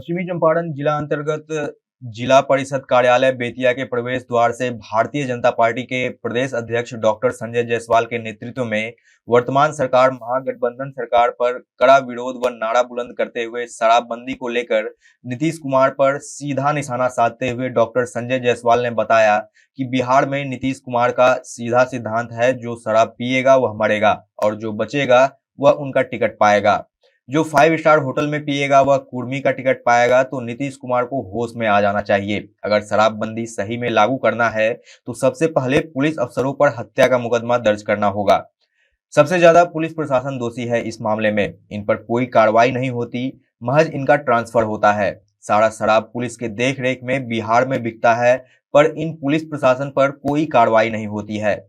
पश्चिमी चंपारण जिला अंतर्गत जिला परिषद कार्यालय बेतिया के प्रवेश द्वार से भारतीय जनता पार्टी के प्रदेश अध्यक्ष डॉक्टर संजय जायसवाल के नेतृत्व में वर्तमान सरकार महागठबंधन सरकार पर कड़ा विरोध व नारा बुलंद करते हुए शराबबंदी को लेकर नीतीश कुमार पर सीधा निशाना साधते हुए डॉक्टर संजय जायसवाल ने बताया कि बिहार में नीतीश कुमार का सीधा सिद्धांत है, जो शराब पिएगा वह मरेगा और जो बचेगा वह उनका टिकट पाएगा। जो 5 स्टार होटल में पिएगा वह कुर्मी का टिकट पाएगा। तो नीतीश कुमार को होश में आ जाना चाहिए। अगर शराबबंदी सही में लागू करना है तो सबसे पहले पुलिस अफसरों पर हत्या का मुकदमा दर्ज करना होगा। सबसे ज्यादा पुलिस प्रशासन दोषी है इस मामले में। इन पर कोई कार्रवाई नहीं होती, महज इनका ट्रांसफर होता है। सारा शराब पुलिस के देख रेख में बिहार में बिकता है, पर इन पुलिस प्रशासन पर कोई कार्रवाई नहीं होती है।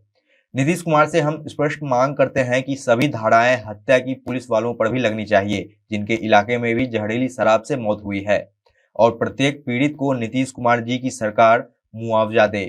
नीतीश कुमार से हम स्पष्ट मांग करते हैं कि सभी धाराएं हत्या की पुलिस वालों पर भी लगनी चाहिए, जिनके इलाके में भी जहरीली शराब से मौत हुई है, और प्रत्येक पीड़ित को नीतीश कुमार जी की सरकार मुआवजा दे।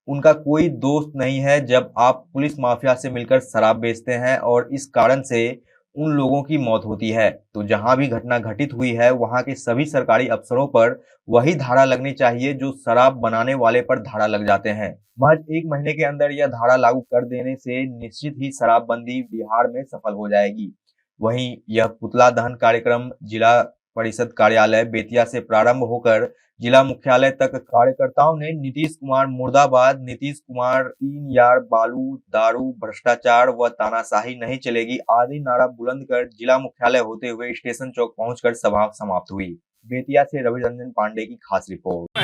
उनका कोई दोष नहीं है जब आप पुलिस माफिया से मिलकर शराब बेचते हैं और इस कारण से उन लोगों की मौत होती है। तो जहां भी घटना घटित हुई है वहां के सभी सरकारी अफसरों पर वही धारा लगनी चाहिए जो शराब बनाने वाले पर धारा लग जाते हैं। महज 1 महीने के अंदर यह धारा लागू कर देने से निश्चित ही शराबबंदी बिहार में सफल हो जाएगी। वहीं यह पुतला दहन कार्यक्रम जिला परिषद कार्यालय बेतिया से प्रारंभ होकर जिला मुख्यालय तक कार्यकर्ताओं ने नीतीश कुमार मुर्दाबाद, नीतीश कुमार 3 यार, बालू, दारू, भ्रष्टाचार व तानाशाही नहीं चलेगी आदि नारा बुलंद कर जिला मुख्यालय होते हुए स्टेशन चौक पहुंचकर सभा समाप्त हुई। बेतिया से रवि रंजन पांडे की खास रिपोर्ट।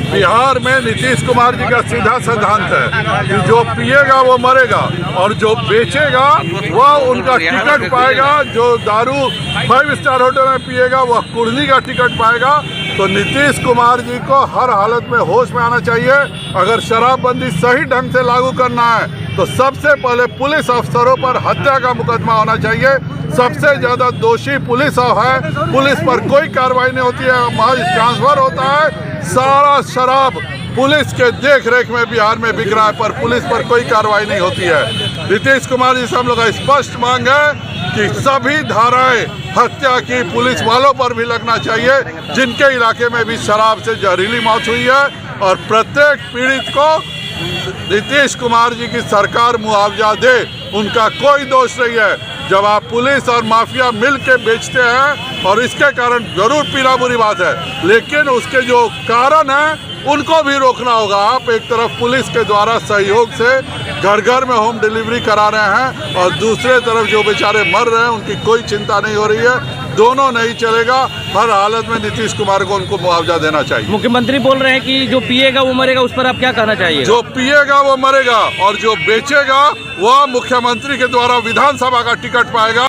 बिहार में नीतीश कुमार जी का सीधा सिद्धांत है कि जो पिएगा वो मरेगा और जो बेचेगा वह उनका टिकट पाएगा। जो दारू 5 स्टार होटल में पिएगा वह कुर्मी का टिकट पाएगा। तो नीतीश कुमार जी को हर हालत में होश में आना चाहिए। अगर शराबबंदी सही ढंग से लागू करना है तो सबसे पहले पुलिस अफसरों पर हत्या का मुकदमा होना चाहिए। सबसे ज्यादा दोषी पुलिस है, पुलिस पर कोई कार्रवाई नहीं होती है, महज ट्रांसफर होता है। सारा शराब पुलिस के देख रेख में बिहार में बिक रहा है, पर पुलिस पर कोई कार्रवाई नहीं होती है। नीतीश कुमार जी से हम लोग का स्पष्ट मांग है कि सभी धाराएं हत्या की पुलिस वालों पर भी लगना चाहिए, जिनके इलाके में भी शराब से जहरीली मौत हुई है, और प्रत्येक पीड़ित को नीतीश कुमार जी की सरकार मुआवजा दे। उनका कोई दोष नहीं है। जब आप पुलिस और माफिया मिल के बेचते हैं और इसके कारण जरूर पीना बुरी बात है, लेकिन उसके जो कारण है उनको भी रोकना होगा। आप एक तरफ पुलिस के द्वारा सहयोग से घर घर में होम डिलीवरी करा रहे हैं और दूसरे तरफ जो बेचारे मर रहे हैं उनकी कोई चिंता नहीं हो रही है। दोनों नहीं चलेगा। हर हालत में नीतीश कुमार को उनको मुआवजा देना चाहिए। मुख्यमंत्री बोल रहे हैं कि जो पिएगा वो मरेगा, उस पर आप क्या कहना चाहिए? जो पिएगा वो मरेगा और जो बेचेगा वह मुख्यमंत्री के द्वारा विधानसभा का टिकट पाएगा।